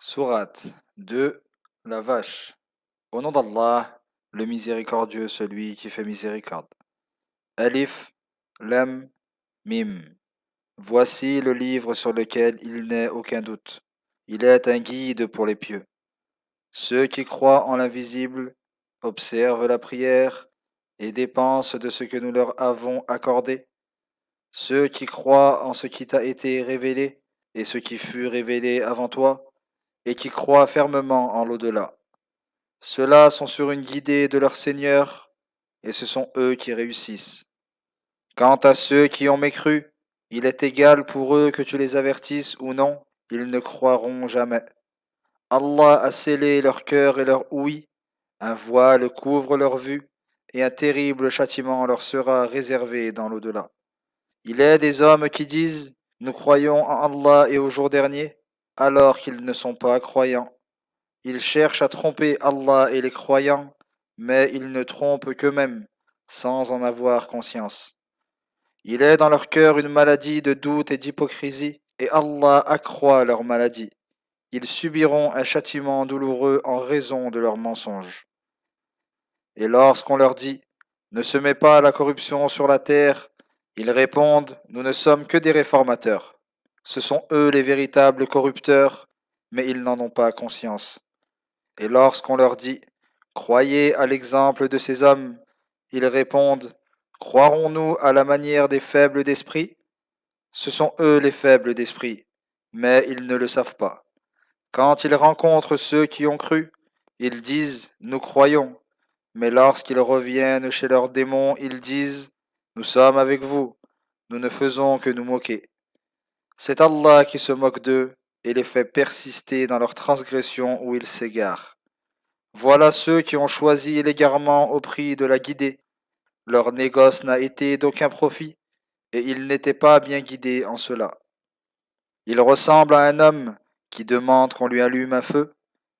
Sourate 2. La vache. Au nom d'Allah, le miséricordieux, celui qui fait miséricorde. Alif, Lam, Mim. Voici le livre sur lequel il n'est aucun doute. Il est un guide pour les pieux. Ceux qui croient en l'invisible observent la prière et dépensent de ce que nous leur avons accordé. Ceux qui croient en ce qui t'a été révélé et ce qui fut révélé avant toi, et qui croient fermement en l'au-delà. Ceux-là sont sur une guidée de leur Seigneur, et ce sont eux qui réussissent. Quant à ceux qui ont mécru, il est égal pour eux que tu les avertisses ou non, ils ne croiront jamais. Allah a scellé leur cœur et leur ouïe, un voile couvre leur vue, et un terrible châtiment leur sera réservé dans l'au-delà. Il est des hommes qui disent, nous croyons en Allah et au jour dernier, alors qu'ils ne sont pas croyants. Ils cherchent à tromper Allah et les croyants, mais ils ne trompent qu'eux-mêmes, sans en avoir conscience. Il est dans leur cœur une maladie de doute et d'hypocrisie, et Allah accroît leur maladie. Ils subiront un châtiment douloureux en raison de leurs mensonges. Et lorsqu'on leur dit, ne semez pas la corruption sur la terre, ils répondent, nous ne sommes que des réformateurs. Ce sont eux les véritables corrupteurs, mais ils n'en ont pas conscience. Et lorsqu'on leur dit, croyez à l'exemple de ces hommes, ils répondent, croirons-nous à la manière des faibles d'esprit? Ce sont eux les faibles d'esprit, mais ils ne le savent pas. Quand ils rencontrent ceux qui ont cru, ils disent, nous croyons, mais lorsqu'ils reviennent chez leurs démons, ils disent, nous sommes avec vous, nous ne faisons que nous moquer. C'est Allah qui se moque d'eux et les fait persister dans leur transgression où ils s'égarent. Voilà ceux qui ont choisi l'égarement au prix de la guidée. Leur négoce n'a été d'aucun profit, et ils n'étaient pas bien guidés en cela. Ils ressemblent à un homme qui demande qu'on lui allume un feu,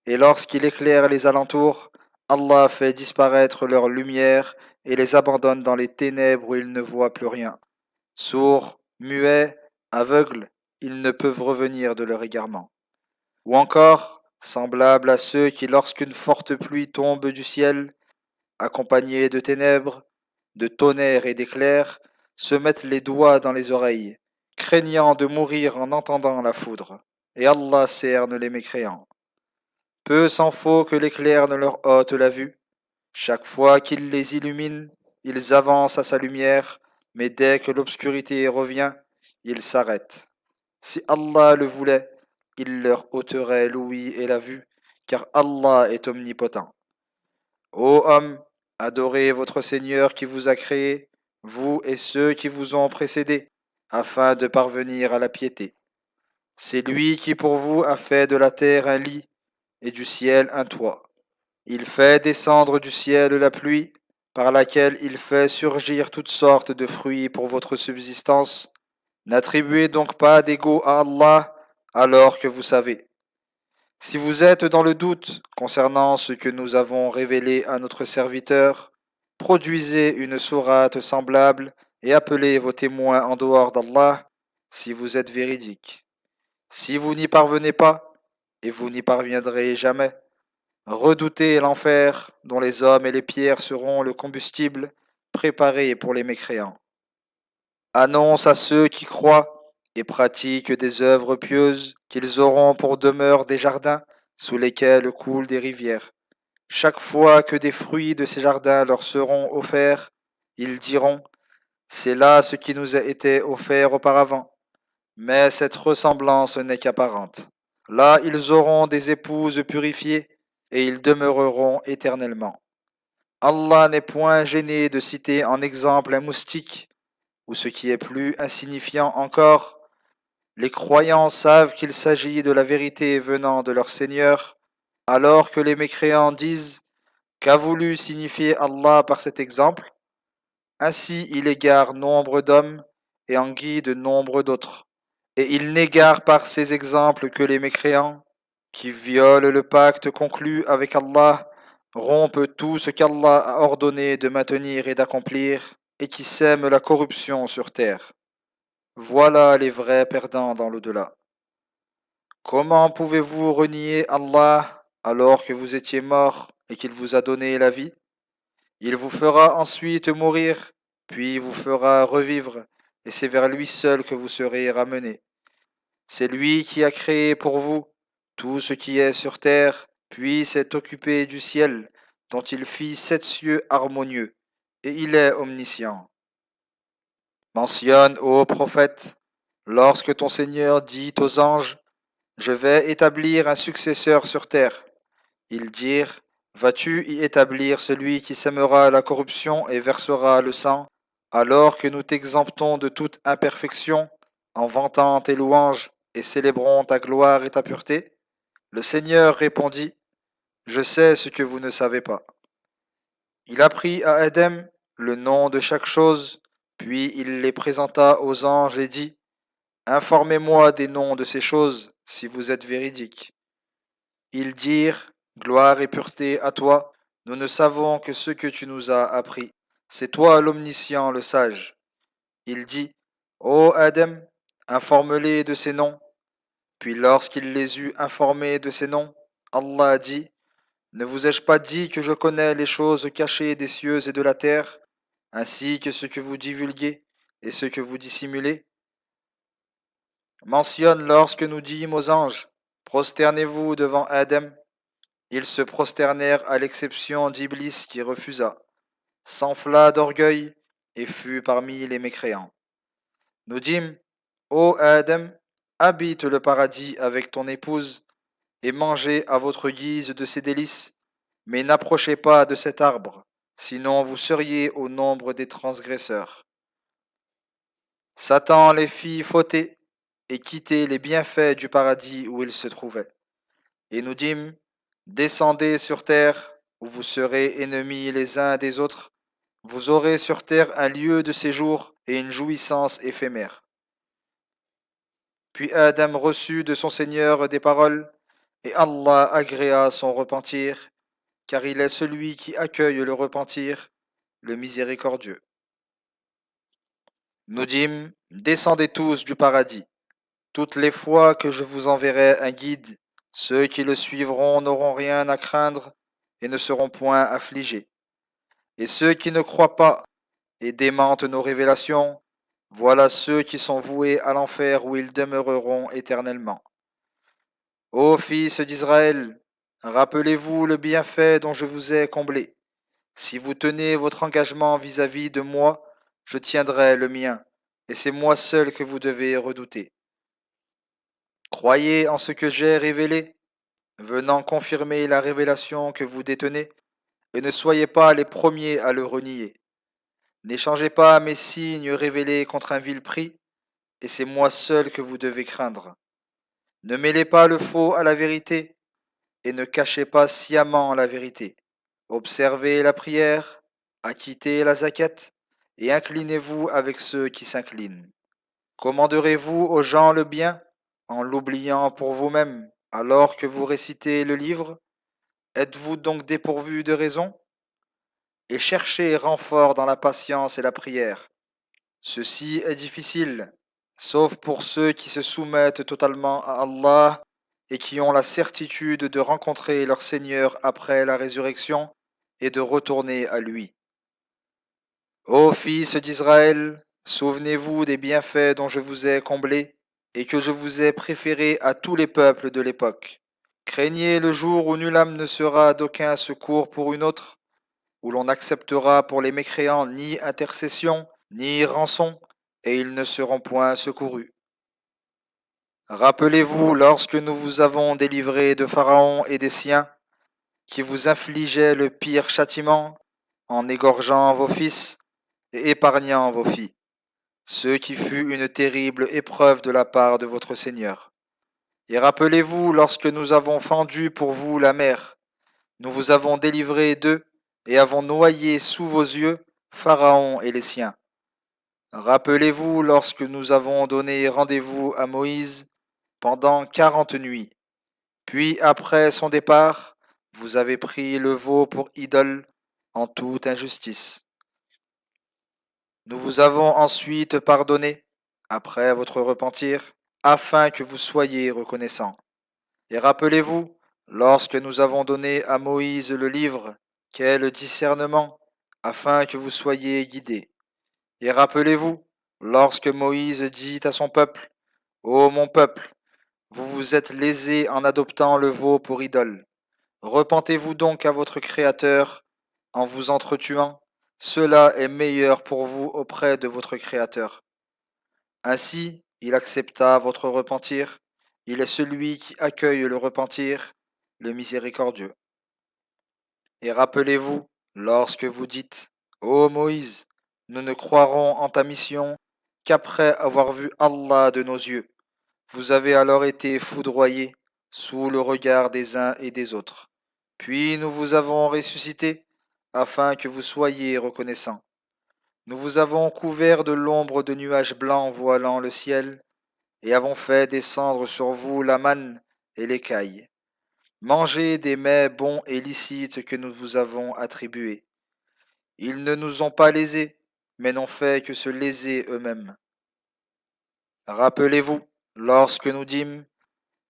et lorsqu'il éclaire les alentours, Allah fait disparaître leur lumière et les abandonne dans les ténèbres où ils ne voient plus rien. Sourds, muets, aveugles, ils ne peuvent revenir de leur égarement. Ou encore, semblables à ceux qui, lorsqu'une forte pluie tombe du ciel, accompagnés de ténèbres, de tonnerres et d'éclairs, se mettent les doigts dans les oreilles, craignant de mourir en entendant la foudre. Et Allah cerne les mécréants. Peu s'en faut que l'éclair ne leur ôte la vue. Chaque fois qu'il les illumine, ils avancent à sa lumière, mais dès que l'obscurité revient, ils s'arrêtent. Si Allah le voulait, il leur ôterait l'ouïe et la vue, car Allah est omnipotent. Ô hommes, adorez votre Seigneur qui vous a créé, vous et ceux qui vous ont précédés, afin de parvenir à la piété. C'est lui qui pour vous a fait de la terre un lit et du ciel un toit. Il fait descendre du ciel la pluie, par laquelle il fait surgir toutes sortes de fruits pour votre subsistance. N'attribuez donc pas d'égaux à Allah, alors que vous savez. Si vous êtes dans le doute concernant ce que nous avons révélé à notre serviteur, produisez une sourate semblable et appelez vos témoins en dehors d'Allah si vous êtes véridiques. Si vous n'y parvenez pas, et vous n'y parviendrez jamais, redoutez l'enfer dont les hommes et les pierres seront le combustible préparé pour les mécréants. Annonce à ceux qui croient et pratiquent des œuvres pieuses qu'ils auront pour demeure des jardins sous lesquels coulent des rivières. Chaque fois que des fruits de ces jardins leur seront offerts, ils diront, c'est là ce qui nous a été offert auparavant. Mais cette ressemblance n'est qu'apparente. Là ils auront des épouses purifiées et ils demeureront éternellement. Allah n'est point gêné de citer en exemple un moustique, ou ce qui est plus insignifiant encore, les croyants savent qu'il s'agit de la vérité venant de leur Seigneur, alors que les mécréants disent qu'a voulu signifier Allah par cet exemple. Ainsi il égare nombre d'hommes et en guide nombre d'autres. Et il n'égare par ces exemples que les mécréants, qui violent le pacte conclu avec Allah, rompent tout ce qu'Allah a ordonné de maintenir et d'accomplir, et qui sèment la corruption sur terre. Voilà les vrais perdants dans l'au-delà. Comment pouvez-vous renier Allah alors que vous étiez mort et qu'il vous a donné la vie? Il vous fera ensuite mourir, puis vous fera revivre, et c'est vers lui seul que vous serez ramenés. C'est lui qui a créé pour vous tout ce qui est sur terre, puis s'est occupé du ciel, dont il fit 7 cieux harmonieux, et il est omniscient. Mentionne, ô prophète, lorsque ton Seigneur dit aux anges, je vais établir un successeur sur terre. Ils dirent, vas-tu y établir celui qui sèmera la corruption et versera le sang, alors que nous t'exemptons de toute imperfection, en vantant tes louanges et célébrons ta gloire et ta pureté? Le Seigneur répondit, je sais ce que vous ne savez pas. Il apprit à Adam le nom de chaque chose, puis il les présenta aux anges et dit, informez-moi des noms de ces choses, si vous êtes véridiques. Ils dirent, gloire et pureté à toi, nous ne savons que ce que tu nous as appris. C'est toi l'omniscient, le sage. Il dit, ô Adam, informe-les de ces noms. Puis lorsqu'il les eut informés de ces noms, Allah dit, ne vous ai-je pas dit que je connais les choses cachées des cieux et de la terre, ainsi que ce que vous divulguez et ce que vous dissimulez? Mentionne lorsque nous dîmes aux anges, prosternez-vous devant Adam. Ils se prosternèrent à l'exception d'Iblis qui refusa, s'enfla d'orgueil et fut parmi les mécréants. Nous dîmes, ô Adam, habite le paradis avec ton épouse et mangez à votre guise de ses délices, mais n'approchez pas de cet arbre, sinon vous seriez au nombre des transgresseurs. Satan les fit fauter et quitter les bienfaits du paradis où ils se trouvaient. Et nous dîmes, descendez sur terre, où vous serez ennemis les uns des autres, vous aurez sur terre un lieu de séjour et une jouissance éphémère. Puis Adam reçut de son Seigneur des paroles, et Allah agréa son repentir, car il est celui qui accueille le repentir, le miséricordieux. Nous dîmes, descendez tous du paradis. Toutes les fois que je vous enverrai un guide, ceux qui le suivront n'auront rien à craindre et ne seront point affligés. Et ceux qui ne croient pas et démentent nos révélations, voilà ceux qui sont voués à l'enfer où ils demeureront éternellement. Ô fils d'Israël, rappelez-vous le bienfait dont je vous ai comblé. Si vous tenez votre engagement vis-à-vis de moi, je tiendrai le mien, et c'est moi seul que vous devez redouter. Croyez en ce que j'ai révélé, venant confirmer la révélation que vous détenez, et ne soyez pas les premiers à le renier. N'échangez pas mes signes révélés contre un vil prix, et c'est moi seul que vous devez craindre. Ne mêlez pas le faux à la vérité, et ne cachez pas sciemment la vérité. Observez la prière, acquittez la zakat, et inclinez-vous avec ceux qui s'inclinent. Commanderez-vous aux gens le bien, en l'oubliant pour vous-même, alors que vous récitez le livre? Êtes-vous donc dépourvu de raison? Et cherchez renfort dans la patience et la prière. Ceci est difficile, sauf pour ceux qui se soumettent totalement à Allah et qui ont la certitude de rencontrer leur Seigneur après la résurrection et de retourner à lui. Ô fils d'Israël, souvenez-vous des bienfaits dont je vous ai comblés et que je vous ai préférés à tous les peuples de l'époque. Craignez le jour où nulle âme ne sera d'aucun secours pour une autre, où l'on n'acceptera pour les mécréants ni intercession, ni rançon, et ils ne seront point secourus. Rappelez-vous lorsque nous vous avons délivré de Pharaon et des siens, qui vous infligeaient le pire châtiment, en égorgeant vos fils et épargnant vos filles, ce qui fut une terrible épreuve de la part de votre Seigneur. Et rappelez-vous lorsque nous avons fendu pour vous la mer, nous vous avons délivré d'eux et avons noyé sous vos yeux Pharaon et les siens. Rappelez-vous lorsque nous avons donné rendez-vous à Moïse pendant 40 nuits. Puis après son départ, vous avez pris le veau pour idole en toute injustice. Nous vous avons ensuite pardonné, après votre repentir, afin que vous soyez reconnaissants. Et rappelez-vous, lorsque nous avons donné à Moïse le livre, qu'est le discernement, afin que vous soyez guidés. Et rappelez-vous, lorsque Moïse dit à son peuple, Ô mon peuple, vous vous êtes lésés en adoptant le veau pour idole. Repentez-vous donc à votre Créateur en vous entretuant. Cela est meilleur pour vous auprès de votre Créateur. Ainsi, il accepta votre repentir. Il est celui qui accueille le repentir, le miséricordieux. Et rappelez-vous, lorsque vous dites, Ô Moïse, nous ne croirons en ta mission qu'après avoir vu Allah de nos yeux. Vous avez alors été foudroyés sous le regard des uns et des autres. Puis nous vous avons ressuscité afin que vous soyez reconnaissants. Nous vous avons couvert de l'ombre de nuages blancs voilant le ciel et avons fait descendre sur vous la manne et l'écaille. Mangez des mets bons et licites que nous vous avons attribués. Ils ne nous ont pas lésés, mais n'ont fait que se léser eux-mêmes. Rappelez-vous, lorsque nous dîmes,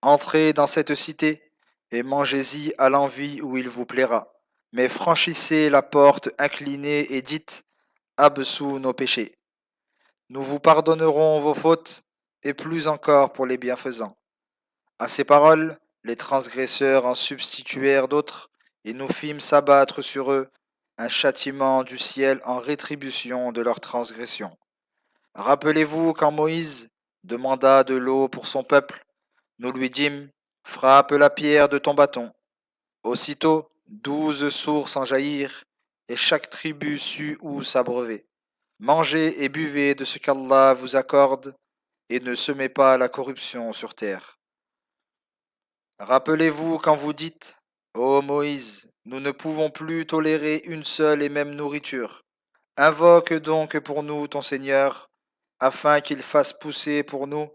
entrez dans cette cité et mangez-y à l'envi où il vous plaira. Mais franchissez la porte inclinée et dites, Absous nos péchés. Nous vous pardonnerons vos fautes, et plus encore pour les bienfaisants. À ces paroles, les transgresseurs en substituèrent d'autres, et nous fîmes s'abattre sur eux un châtiment du ciel en rétribution de leur transgression. Rappelez-vous quand Moïse demanda de l'eau pour son peuple, nous lui dîmes, frappe la pierre de ton bâton. Aussitôt, 12 sources en jaillirent, et chaque tribu sut où s'abreuver. Mangez et buvez de ce qu'Allah vous accorde, et ne semez pas la corruption sur terre. Rappelez-vous quand vous dites, Ô Moïse, nous ne pouvons plus tolérer une seule et même nourriture. Invoque donc pour nous ton Seigneur, afin qu'il fasse pousser pour nous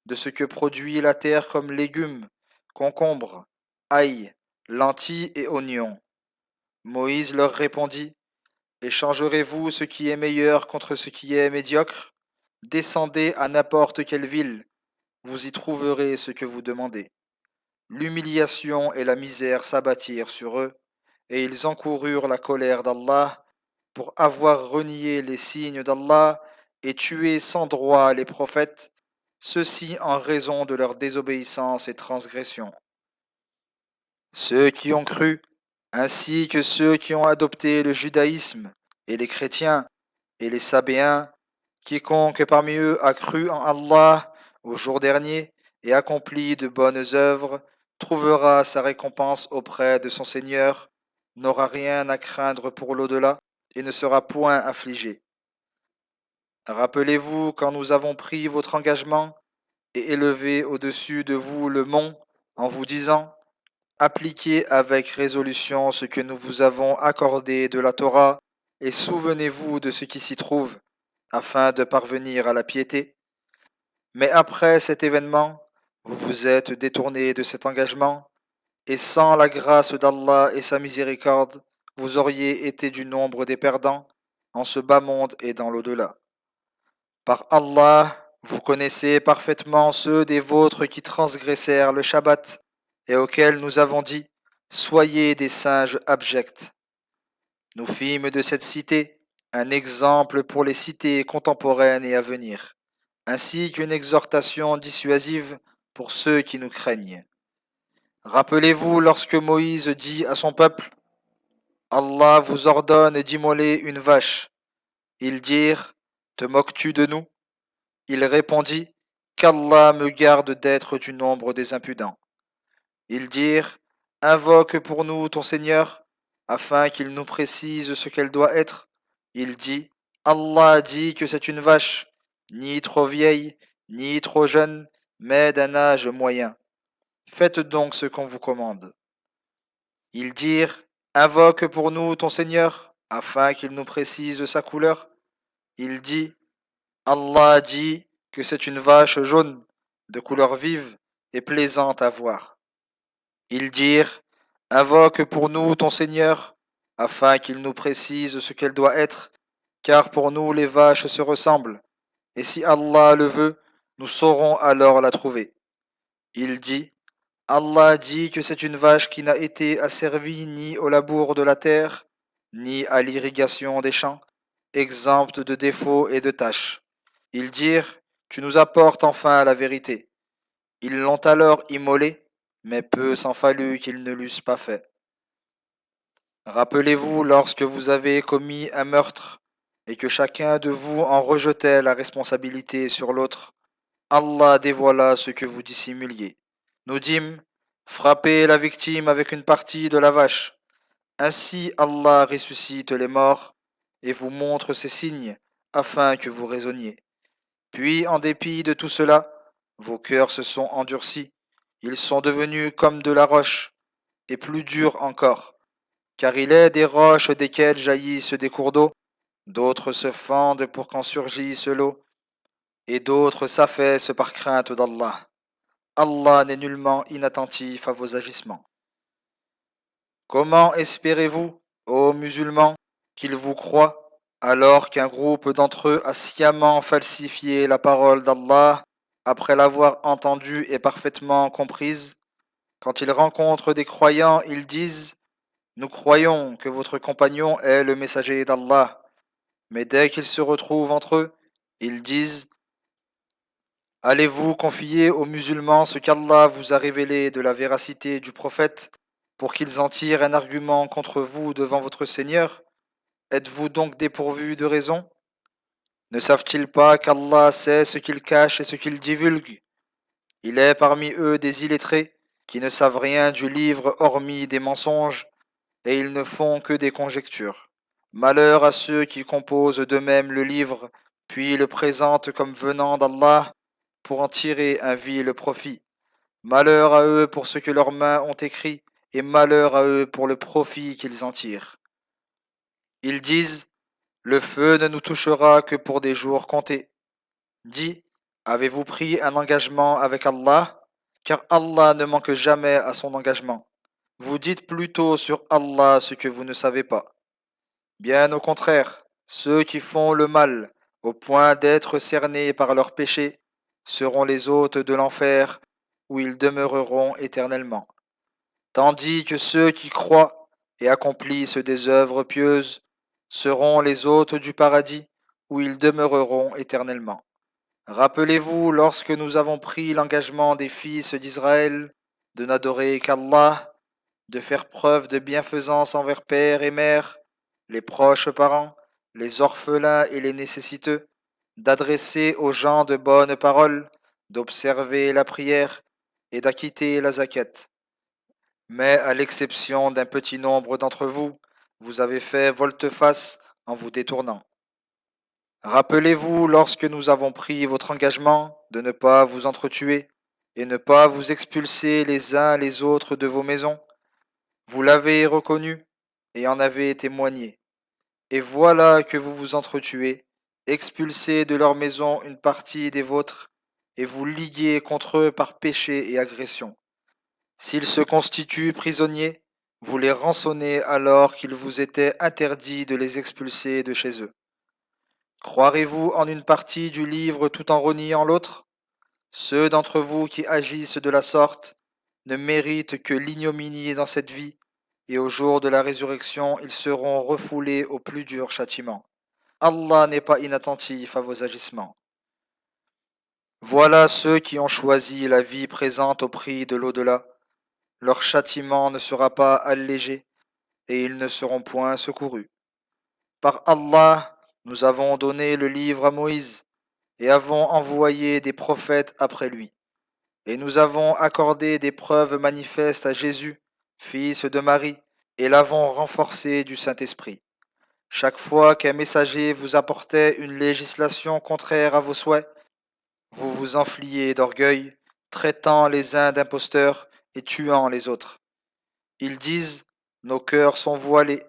de ce que produit la terre comme légumes, concombres, ail, lentilles et oignons. Moïse leur répondit, Échangerez-vous ce qui est meilleur contre ce qui est médiocre? Descendez à n'importe quelle ville, vous y trouverez ce que vous demandez. L'humiliation et la misère s'abattirent sur eux, et ils encoururent la colère d'Allah pour avoir renié les signes d'Allah et tué sans droit les prophètes, ceci en raison de leur désobéissance et transgression. Ceux qui ont cru, ainsi que ceux qui ont adopté le judaïsme, et les chrétiens, et les sabéens, quiconque parmi eux a cru en Allah au jour dernier et accompli de bonnes œuvres, trouvera sa récompense auprès de son Seigneur, n'aura rien à craindre pour l'au-delà et ne sera point affligé. Rappelez-vous quand nous avons pris votre engagement et élevé au-dessus de vous le mont en vous disant appliquez avec résolution ce que nous vous avons accordé de la Torah et souvenez-vous de ce qui s'y trouve afin de parvenir à la piété. Mais après cet événement, vous vous êtes détourné de cet engagement et sans la grâce d'Allah et sa miséricorde, vous auriez été du nombre des perdants en ce bas monde et dans l'au-delà. Par Allah, vous connaissez parfaitement ceux des vôtres qui transgressèrent le Shabbat et auxquels nous avons dit Soyez des singes abjects. Nous fîmes de cette cité un exemple pour les cités contemporaines et à venir, ainsi qu'une exhortation dissuasive pour ceux qui nous craignent. Rappelez-vous lorsque Moïse dit à son peuple Allah vous ordonne d'immoler une vache. Ils dirent Te moques-tu de nous? Il répondit Qu'Allah me garde d'être du nombre des impudents. Ils dirent Invoque pour nous ton Seigneur, afin qu'il nous précise ce qu'elle doit être. Il dit Allah dit que c'est une vache, ni trop vieille, ni trop jeune, mais d'un âge moyen. Faites donc ce qu'on vous commande. Ils dirent Invoque pour nous ton Seigneur, afin qu'il nous précise sa couleur. Il dit Allah dit que c'est une vache jaune, de couleur vive et plaisante à voir. Ils dirent Invoque pour nous ton Seigneur, afin qu'il nous précise ce qu'elle doit être, car pour nous les vaches se ressemblent, et si Allah le veut, nous saurons alors la trouver. Il dit Allah dit que c'est une vache qui n'a été asservie ni au labour de la terre, ni à l'irrigation des champs, exempte de défauts et de tâches. Ils dirent, tu nous apportes enfin la vérité. Ils l'ont alors immolé, mais peu s'en fallut qu'ils ne l'eussent pas fait. Rappelez-vous lorsque vous avez commis un meurtre et que chacun de vous en rejetait la responsabilité sur l'autre. Allah dévoila ce que vous dissimuliez. Nous dîmes, frappez la victime avec une partie de la vache. Ainsi Allah ressuscite les morts et vous montre ses signes afin que vous raisonniez. Puis, en dépit de tout cela, vos cœurs se sont endurcis. Ils sont devenus comme de la roche et plus durs encore. Car il est des roches desquelles jaillissent des cours d'eau, d'autres se fendent pour qu'en surgisse l'eau, et d'autres s'affaissent par crainte d'Allah. Allah n'est nullement inattentif à vos agissements. Comment espérez-vous, ô musulmans, qu'ils vous croient, alors qu'un groupe d'entre eux a sciemment falsifié la parole d'Allah après l'avoir entendue et parfaitement comprise? Quand ils rencontrent des croyants, ils disent nous croyons que votre compagnon est le messager d'Allah. Mais dès qu'ils se retrouvent entre eux, ils disent allez-vous confier aux musulmans ce qu'Allah vous a révélé de la véracité du prophète pour qu'ils en tirent un argument contre vous devant votre Seigneur? Êtes-vous donc dépourvus de raison? Ne savent-ils pas qu'Allah sait ce qu'ils cachent et ce qu'ils divulguent? Il est parmi eux des illettrés qui ne savent rien du livre hormis des mensonges et ils ne font que des conjectures. Malheur à ceux qui composent d'eux-mêmes le livre, puis le présentent comme venant d'Allah pour en tirer un vil profit. Malheur à eux pour ce que leurs mains ont écrit, et malheur à eux pour le profit qu'ils en tirent. Ils disent, le feu ne nous touchera que pour des jours comptés. Dis, avez-vous pris un engagement avec Allah? Car Allah ne manque jamais à son engagement. Vous dites plutôt sur Allah ce que vous ne savez pas. Bien au contraire, ceux qui font le mal, au point d'être cernés par leurs péchés, seront les hôtes de l'enfer, où ils demeureront éternellement. Tandis que ceux qui croient et accomplissent des œuvres pieuses seront les hôtes du paradis, où ils demeureront éternellement. Rappelez-vous lorsque nous avons pris l'engagement des fils d'Israël de n'adorer qu'Allah, de faire preuve de bienfaisance envers père et mère, les proches parents, les orphelins et les nécessiteux, d'adresser aux gens de bonnes paroles, d'observer la prière et d'acquitter la zakat. Mais à l'exception d'un petit nombre d'entre vous, vous avez fait volte-face en vous détournant. Rappelez-vous lorsque nous avons pris votre engagement de ne pas vous entretuer et ne pas vous expulser les uns les autres de vos maisons. Vous l'avez reconnu et en avez témoigné. Et voilà que vous vous entretuez, expulsez de leur maison une partie des vôtres, et vous liguez contre eux par péché et agression. S'ils se constituent prisonniers, vous les rançonnez alors qu'il vous était interdit de les expulser de chez eux. Croirez-vous en une partie du livre tout en reniant l'autre? Ceux d'entre vous qui agissent de la sorte ne méritent que l'ignominie dans cette vie, et au jour de la résurrection ils seront refoulés au plus dur châtiment. Allah n'est pas inattentif à vos agissements. Voilà ceux qui ont choisi la vie présente au prix de l'au-delà. Leur châtiment ne sera pas allégé, et ils ne seront point secourus. Par Allah, nous avons donné le livre à Moïse, et avons envoyé des prophètes après lui. Et nous avons accordé des preuves manifestes à Jésus, fils de Marie, et l'avons renforcé du Saint-Esprit. Chaque fois qu'un messager vous apportait une législation contraire à vos souhaits, vous vous enfliez d'orgueil, traitant les uns d'imposteurs et tuant les autres. Ils disent, nos cœurs sont voilés.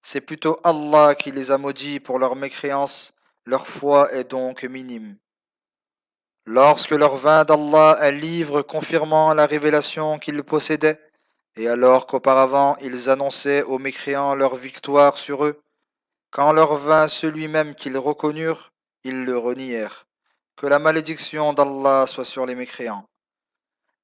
C'est plutôt Allah qui les a maudits pour leur mécréance, leur foi est donc minime. Lorsque leur vint d'Allah un livre confirmant la révélation qu'ils possédaient, et alors qu'auparavant ils annonçaient aux mécréants leur victoire sur eux, quand leur vint celui même qu'ils reconnurent, ils le renièrent. Que la malédiction d'Allah soit sur les mécréants.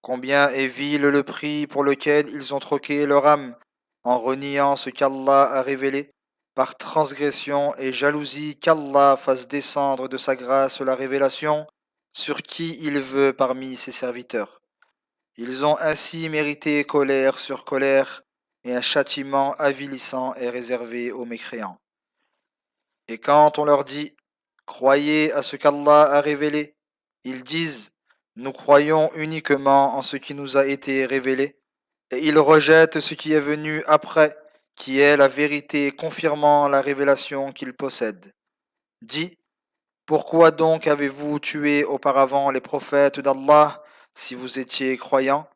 Combien est vil le prix pour lequel ils ont troqué leur âme en reniant ce qu'Allah a révélé, par transgression et jalousie qu'Allah fasse descendre de sa grâce la révélation sur qui il veut parmi ses serviteurs. Ils ont ainsi mérité colère sur colère, et un châtiment avilissant est réservé aux mécréants. Et quand on leur dit croyez à ce qu'Allah a révélé, ils disent nous croyons uniquement en ce qui nous a été révélé, et ils rejettent ce qui est venu après, qui est la vérité confirmant la révélation qu'ils possèdent. Dis pourquoi donc avez-vous tué auparavant les prophètes d'Allah si vous étiez croyants?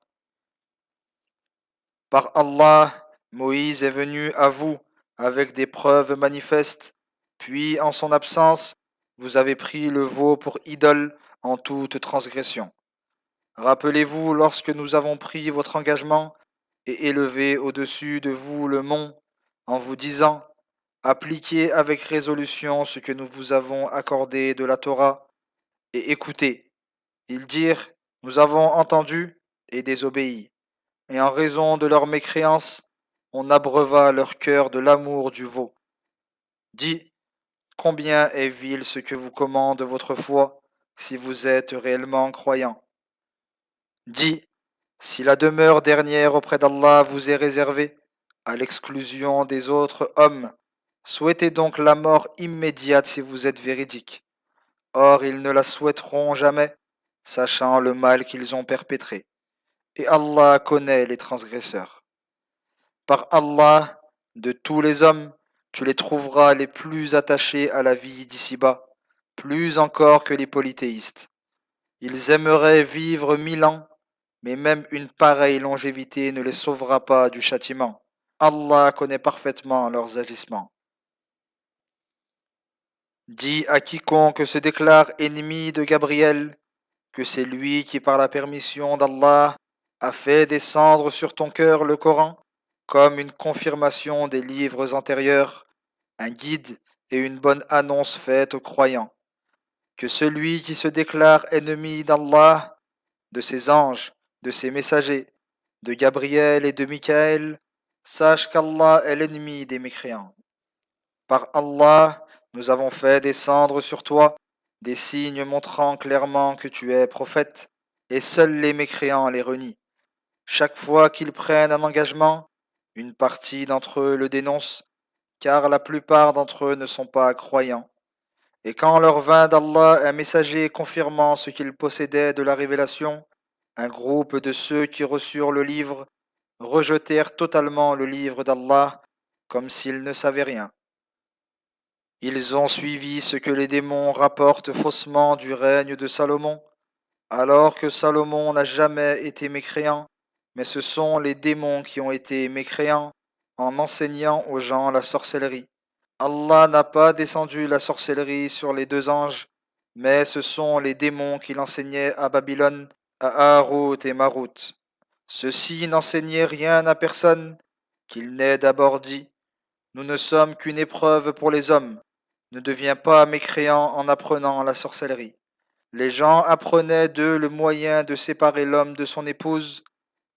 Par Allah, Moïse est venu à vous avec des preuves manifestes, puis en son absence, vous avez pris le veau pour idole en toute transgression. Rappelez-vous lorsque nous avons pris votre engagement et élevé au-dessus de vous le mont en vous disant appliquez avec résolution ce que nous vous avons accordé de la Torah et écoutez. Ils dirent nous avons entendu et désobéi. Et en raison de leur mécréance, on abreuva leur cœur de l'amour du veau. Dis, combien est vil ce que vous commande votre foi, si vous êtes réellement croyant. Dis, si la demeure dernière auprès d'Allah vous est réservée, à l'exclusion des autres hommes, souhaitez donc la mort immédiate si vous êtes véridique. Or ils ne la souhaiteront jamais, sachant le mal qu'ils ont perpétré. Et Allah connaît les transgresseurs. Par Allah, de tous les hommes, tu les trouveras les plus attachés à la vie d'ici-bas, plus encore que les polythéistes. Ils aimeraient vivre 1000 ans, mais même une pareille longévité ne les sauvera pas du châtiment. Allah connaît parfaitement leurs agissements. Dis à quiconque se déclare ennemi de Gabriel que c'est lui qui, par la permission d'Allah, a fait descendre sur ton cœur le Coran comme une confirmation des livres antérieurs, un guide et une bonne annonce faite aux croyants. Que celui qui se déclare ennemi d'Allah, de ses anges, de ses messagers, de Gabriel et de Michaël, sache qu'Allah est l'ennemi des mécréants. Par Allah, nous avons fait descendre sur toi des signes montrant clairement que tu es prophète, et seuls les mécréants les renient. Chaque fois qu'ils prennent un engagement, une partie d'entre eux le dénonce, car la plupart d'entre eux ne sont pas croyants. Et quand leur vint d'Allah un messager confirmant ce qu'ils possédaient de la révélation, un groupe de ceux qui reçurent le livre rejetèrent totalement le livre d'Allah comme s'ils ne savaient rien. Ils ont suivi ce que les démons rapportent faussement du règne de Salomon, alors que Salomon n'a jamais été mécréant, mais ce sont les démons qui ont été mécréants en enseignant aux gens la sorcellerie. Allah n'a pas descendu la sorcellerie sur les deux anges, mais ce sont les démons qui l'enseignaient à Babylone, à Harut et Marut. Ceux-ci n'enseignaient rien à personne, qu'il n'ait d'abord dit nous ne sommes qu'une épreuve pour les hommes. Ne deviens pas mécréant en apprenant la sorcellerie. Les gens apprenaient d'eux le moyen de séparer l'homme de son épouse,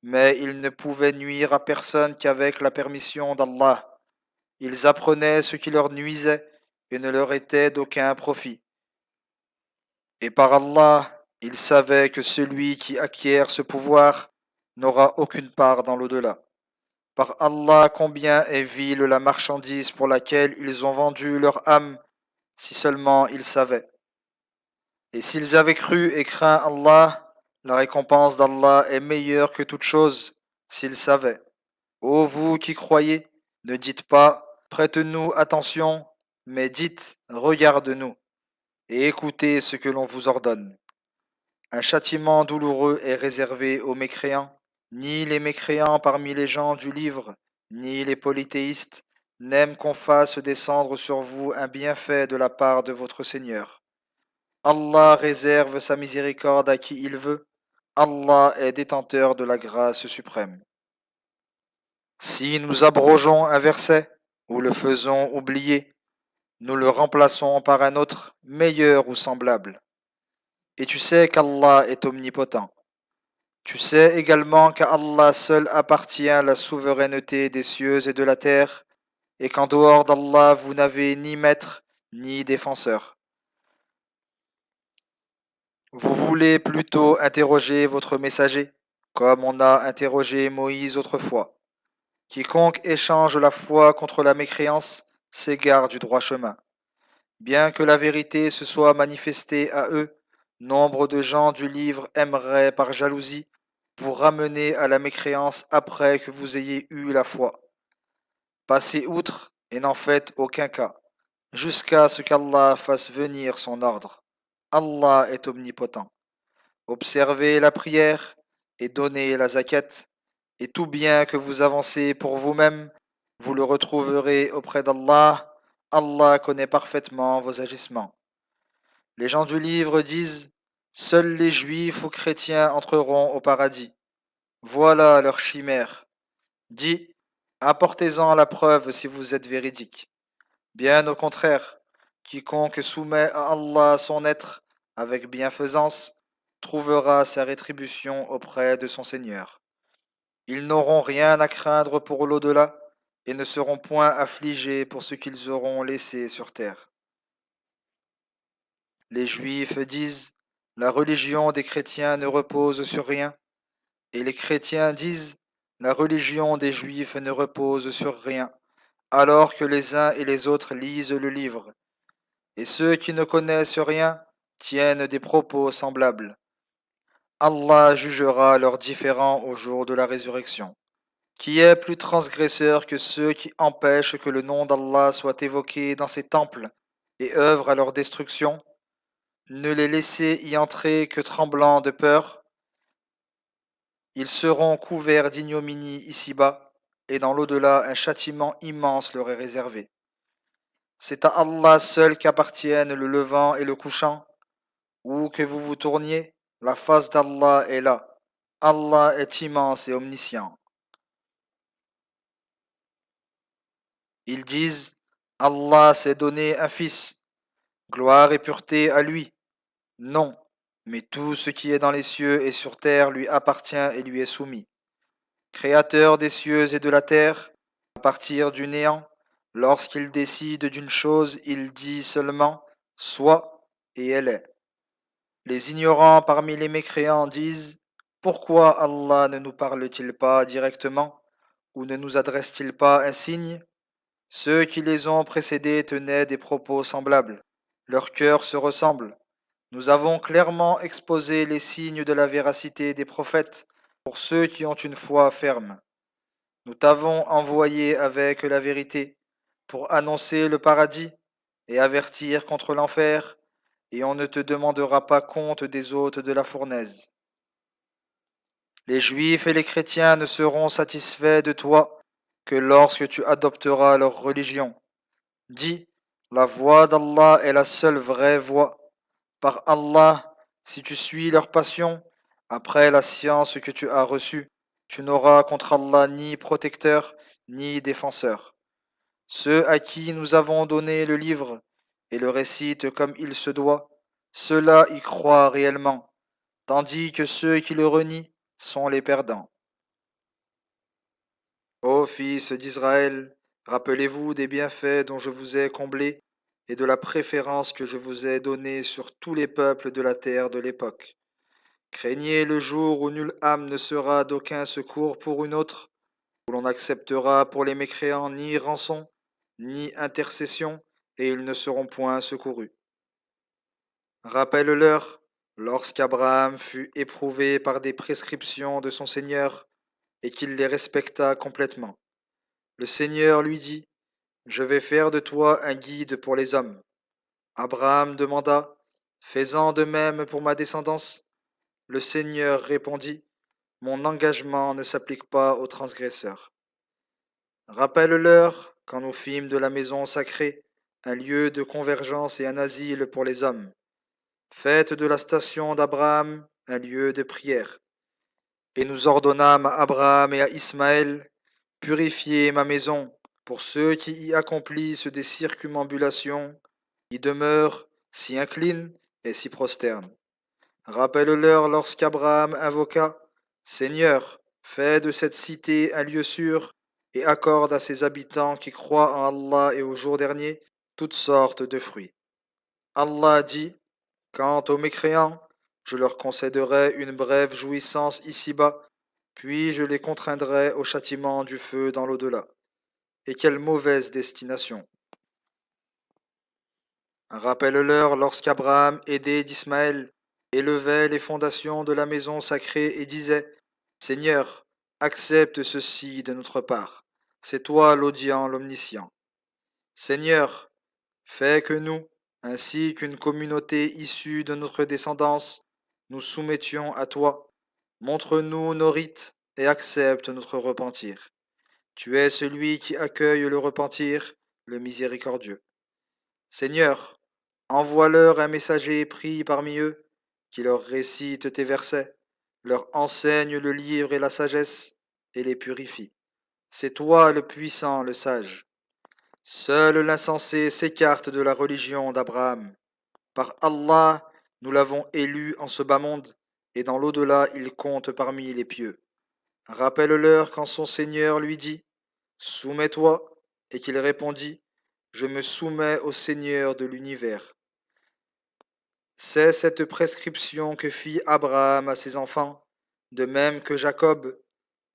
mais ils ne pouvaient nuire à personne qu'avec la permission d'Allah. Ils apprenaient ce qui leur nuisait et ne leur était d'aucun profit. Et par Allah, ils savaient que celui qui acquiert ce pouvoir n'aura aucune part dans l'au-delà. Par Allah, combien est vile la marchandise pour laquelle ils ont vendu leur âme, si seulement ils savaient. Et s'ils avaient cru et craint Allah, la récompense d'Allah est meilleure que toute chose, s'ils savaient. Ô vous qui croyez, ne dites pas prête-nous attention, mais dites regarde-nous et écoutez ce que l'on vous ordonne. Un châtiment douloureux est réservé aux mécréants. Ni les mécréants parmi les gens du livre, ni les polythéistes n'aiment qu'on fasse descendre sur vous un bienfait de la part de votre Seigneur. Allah réserve sa miséricorde à qui il veut. Allah est détenteur de la grâce suprême. Si nous abrogeons un verset ou le faisons oublier, nous le remplaçons par un autre, meilleur ou semblable. Et tu sais qu'Allah est omnipotent. Tu sais également qu'à Allah seul appartient la souveraineté des cieux et de la terre, et qu'en dehors d'Allah vous n'avez ni maître ni défenseur. Vous voulez plutôt interroger votre messager, comme on a interrogé Moïse autrefois. Quiconque échange la foi contre la mécréance s'égare du droit chemin. Bien que la vérité se soit manifestée à eux, nombre de gens du livre aimeraient par jalousie vous ramener à la mécréance après que vous ayez eu la foi. Passez outre et n'en faites aucun cas, jusqu'à ce qu'Allah fasse venir son ordre. Allah est omnipotent. Observez la prière et donnez la zakat, et tout bien que vous avancez pour vous-même, vous le retrouverez auprès d'Allah. Allah connaît parfaitement vos agissements. Les gens du livre disent, seuls les juifs ou chrétiens entreront au paradis. Voilà leur chimère. Dis, apportez-en la preuve si vous êtes véridique. Bien au contraire, quiconque soumet à Allah son être avec bienfaisance trouvera sa rétribution auprès de son Seigneur. Ils n'auront rien à craindre pour l'au-delà et ne seront point affligés pour ce qu'ils auront laissé sur terre. Les Juifs disent, la religion des chrétiens ne repose sur rien, et les chrétiens disent, la religion des Juifs ne repose sur rien, alors que les uns et les autres lisent le livre, et ceux qui ne connaissent rien tiennent des propos semblables. Allah jugera leurs différends au jour de la résurrection. Qui est plus transgresseur que ceux qui empêchent que le nom d'Allah soit évoqué dans ces temples et œuvrent à leur destruction? Ne les laissez y entrer que tremblants de peur. Ils seront couverts d'ignominie ici-bas, et dans l'au-delà un châtiment immense leur est réservé. C'est à Allah seul qu'appartiennent le levant et le couchant. Où que vous vous tourniez, la face d'Allah est là. Allah est immense et omniscient. Ils disent, Allah s'est donné un fils, gloire et pureté à lui. Non, mais tout ce qui est dans les cieux et sur terre lui appartient et lui est soumis. Créateur des cieux et de la terre, à partir du néant, lorsqu'il décide d'une chose, il dit seulement sois et elle est. Les ignorants parmi les mécréants disent pourquoi Allah ne nous parle-t-il pas directement ou ne nous adresse-t-il pas un signe? Ceux qui les ont précédés tenaient des propos semblables. Leurs cœurs se ressemblent. Nous avons clairement exposé les signes de la véracité des prophètes pour ceux qui ont une foi ferme. Nous t'avons envoyé avec la vérité pour annoncer le paradis et avertir contre l'enfer, et on ne te demandera pas compte des hôtes de la fournaise. Les juifs et les chrétiens ne seront satisfaits de toi que lorsque tu adopteras leur religion. Dis, la voie d'Allah est la seule vraie voie. Par Allah, si tu suis leur passion, après la science que tu as reçue, tu n'auras contre Allah ni protecteur, ni défenseur. Ceux à qui nous avons donné le livre et le récitent comme il se doit, ceux-là y croient réellement, tandis que ceux qui le renient sont les perdants. Ô fils d'Israël, rappelez-vous des bienfaits dont je vous ai comblés et de la préférence que je vous ai donnée sur tous les peuples de la terre de l'époque. Craignez le jour où nulle âme ne sera d'aucun secours pour une autre, où l'on n'acceptera pour les mécréants ni rançon, ni intercession, et ils ne seront point secourus. Rappelle-leur, lorsqu'Abraham fut éprouvé par des prescriptions de son Seigneur, et qu'il les respecta complètement. Le Seigneur lui dit, je vais faire de toi un guide pour les hommes. Abraham demanda, fais-en de même pour ma descendance. Le Seigneur répondit, mon engagement ne s'applique pas aux transgresseurs. Rappelle-leur, quand nous fîmes de la maison sacrée un lieu de convergence et un asile pour les hommes. Faites de la station d'Abraham un lieu de prière. Et nous ordonnâmes à Abraham et à Ismaël, purifiez ma maison pour ceux qui y accomplissent des circumambulations, y demeurent, s'y inclinent et s'y prosternent. Rappelle-leur lorsqu'Abraham invoqua, Seigneur, fais de cette cité un lieu sûr et accorde à ses habitants qui croient en Allah et au jour dernier toutes sortes de fruits. Allah dit, quant aux mécréants, je leur concéderai une brève jouissance ici-bas, puis je les contraindrai au châtiment du feu dans l'au-delà. Et quelle mauvaise destination! Rappelle-leur lorsqu'Abraham, aidé d'Ismaël, élevait les fondations de la maison sacrée et disait, Seigneur, accepte ceci de notre part. C'est toi l'audient, l'omniscient. Seigneur, fais que nous, ainsi qu'une communauté issue de notre descendance, nous soumettions à toi. Montre-nous nos rites et accepte notre repentir. Tu es celui qui accueille le repentir, le miséricordieux. Seigneur, envoie-leur un messager pris parmi eux, qui leur récite tes versets, leur enseigne le livre et la sagesse, et les purifie. C'est toi le puissant, le sage. Seul l'insensé s'écarte de la religion d'Abraham. Par Allah, nous l'avons élu en ce bas monde, et dans l'au-delà, il compte parmi les pieux. Rappelle-leur quand son Seigneur lui dit, Soumets-toi, et qu'il répondit, Je me soumets au Seigneur de l'univers. C'est cette prescription que fit Abraham à ses enfants, de même que Jacob.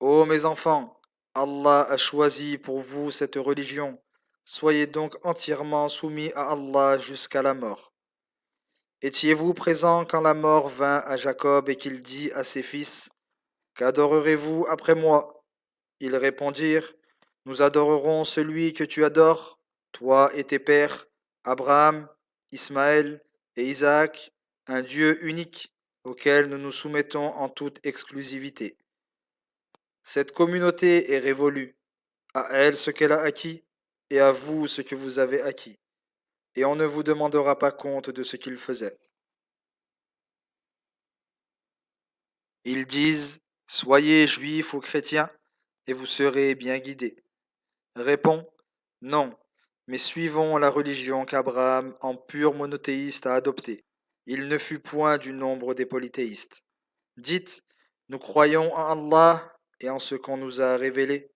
Ô mes enfants, Allah a choisi pour vous cette religion. Soyez donc entièrement soumis à Allah jusqu'à la mort. Étiez-vous présent quand la mort vint à Jacob et qu'il dit à ses fils, Qu'adorerez-vous après moi? Ils répondirent, Nous adorerons celui que tu adores, toi et tes pères, Abraham, Ismaël et Isaac, un Dieu unique auquel nous nous soumettons en toute exclusivité. Cette communauté est révolue, à elle ce qu'elle a acquis, et à vous ce que vous avez acquis, et on ne vous demandera pas compte de ce qu'ils faisaient. Ils disent, Soyez juifs ou chrétiens, et vous serez bien guidés. Réponds, non, mais suivons la religion qu'Abraham, en pur monothéiste, a adoptée. Il ne fut point du nombre des polythéistes. Dites, nous croyons en Allah et en ce qu'on nous a révélé,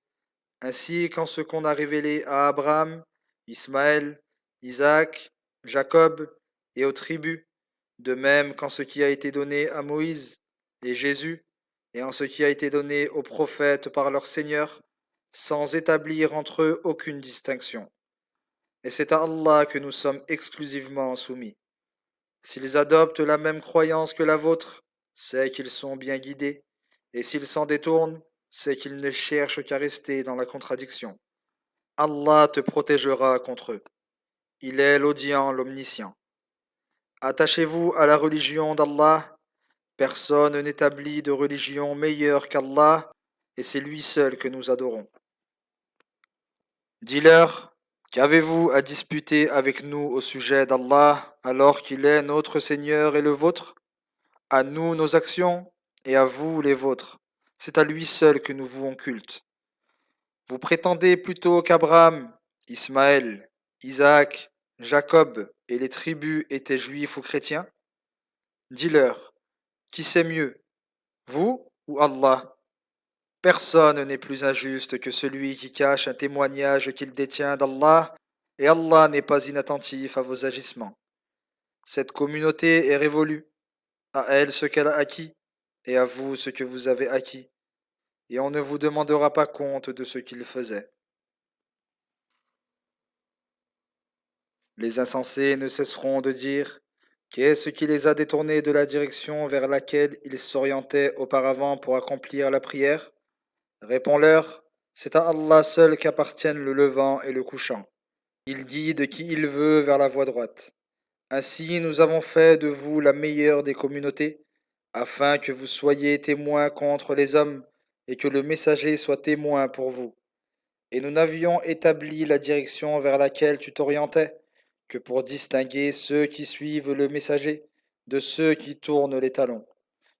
ainsi qu'en ce qu'on a révélé à Abraham, Ismaël, Isaac, Jacob et aux tribus, de même qu'en ce qui a été donné à Moïse et Jésus, et en ce qui a été donné aux prophètes par leur Seigneur, sans établir entre eux aucune distinction. Et c'est à Allah que nous sommes exclusivement soumis. S'ils adoptent la même croyance que la vôtre, c'est qu'ils sont bien guidés, et s'ils s'en détournent, c'est qu'ils ne cherchent qu'à rester dans la contradiction. Allah te protégera contre eux. Il est l'audient, l'omniscient. Attachez-vous à la religion d'Allah. Personne n'établit de religion meilleure qu'Allah, et c'est lui seul que nous adorons. Dis-leur, qu'avez-vous à disputer avec nous au sujet d'Allah alors qu'il est notre Seigneur et le vôtre? À nous nos actions et à vous les vôtres. C'est à lui seul que nous vouons culte. Vous prétendez plutôt qu'Abraham, Ismaël, Isaac, Jacob et les tribus étaient juifs ou chrétiens? Dis-leur, qui sait mieux, vous ou Allah? Personne n'est plus injuste que celui qui cache un témoignage qu'il détient d'Allah, et Allah n'est pas inattentif à vos agissements. Cette communauté est révolue, à elle ce qu'elle a acquis, et à vous ce que vous avez acquis, et on ne vous demandera pas compte de ce qu'ils faisaient. Les insensés ne cesseront de dire, qu'est-ce qui les a détournés de la direction vers laquelle ils s'orientaient auparavant pour accomplir la prière? Réponds-leur, c'est à Allah seul qu'appartiennent le levant et le couchant. Il guide qui il veut vers la voie droite. Ainsi nous avons fait de vous la meilleure des communautés, afin que vous soyez témoins contre les hommes, et que le messager soit témoin pour vous. Et nous n'avions établi la direction vers laquelle tu t'orientais, que pour distinguer ceux qui suivent le messager de ceux qui tournent les talons.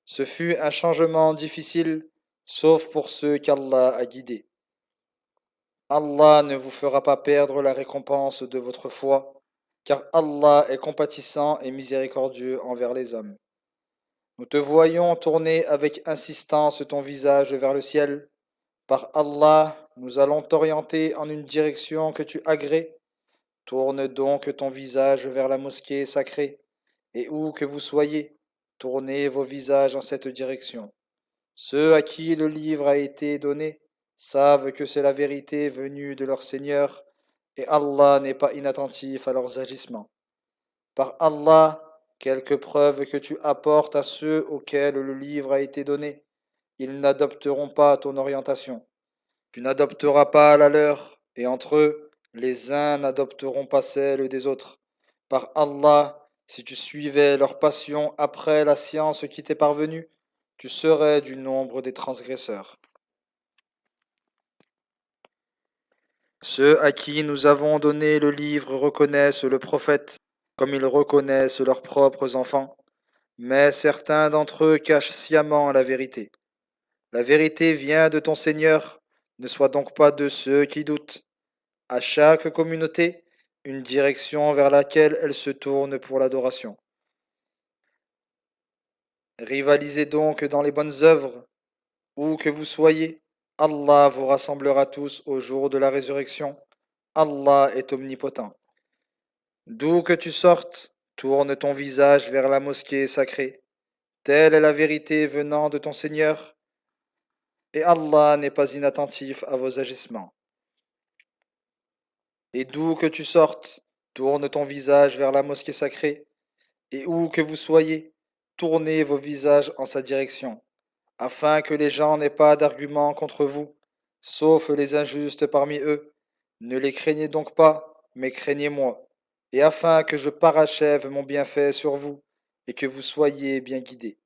Ce fut un changement difficile, sauf pour ceux qu'Allah a guidés. Allah ne vous fera pas perdre la récompense de votre foi, car Allah est compatissant et miséricordieux envers les hommes. Nous te voyons tourner avec insistance ton visage vers le ciel. Par Allah, nous allons t'orienter en une direction que tu agrées. Tourne donc ton visage vers la mosquée sacrée, et où que vous soyez, tournez vos visages en cette direction. Ceux à qui le livre a été donné savent que c'est la vérité venue de leur Seigneur, et Allah n'est pas inattentif à leurs agissements. Par Allah, quelque preuve que tu apportes à ceux auxquels le livre a été donné, ils n'adopteront pas ton orientation. Tu n'adopteras pas la leur, et entre eux, les uns n'adopteront pas celle des autres. Par Allah, si tu suivais leur passion après la science qui t'est parvenue, tu serais du nombre des transgresseurs. Ceux à qui nous avons donné le livre reconnaissent le prophète, comme ils reconnaissent leurs propres enfants, mais certains d'entre eux cachent sciemment la vérité. La vérité vient de ton Seigneur, ne sois donc pas de ceux qui doutent. À chaque communauté, une direction vers laquelle elle se tourne pour l'adoration. Rivalisez donc dans les bonnes œuvres, où que vous soyez. Allah vous rassemblera tous au jour de la résurrection. Allah est omnipotent. D'où que tu sortes, tourne ton visage vers la mosquée sacrée. Telle est la vérité venant de ton Seigneur, et Allah n'est pas inattentif à vos agissements. Et d'où que tu sortes, tourne ton visage vers la mosquée sacrée, et où que vous soyez, tournez vos visages en sa direction, afin que les gens n'aient pas d'arguments contre vous, sauf les injustes parmi eux. Ne les craignez donc pas, mais craignez-moi, et afin que je parachève mon bienfait sur vous, et que vous soyez bien guidés.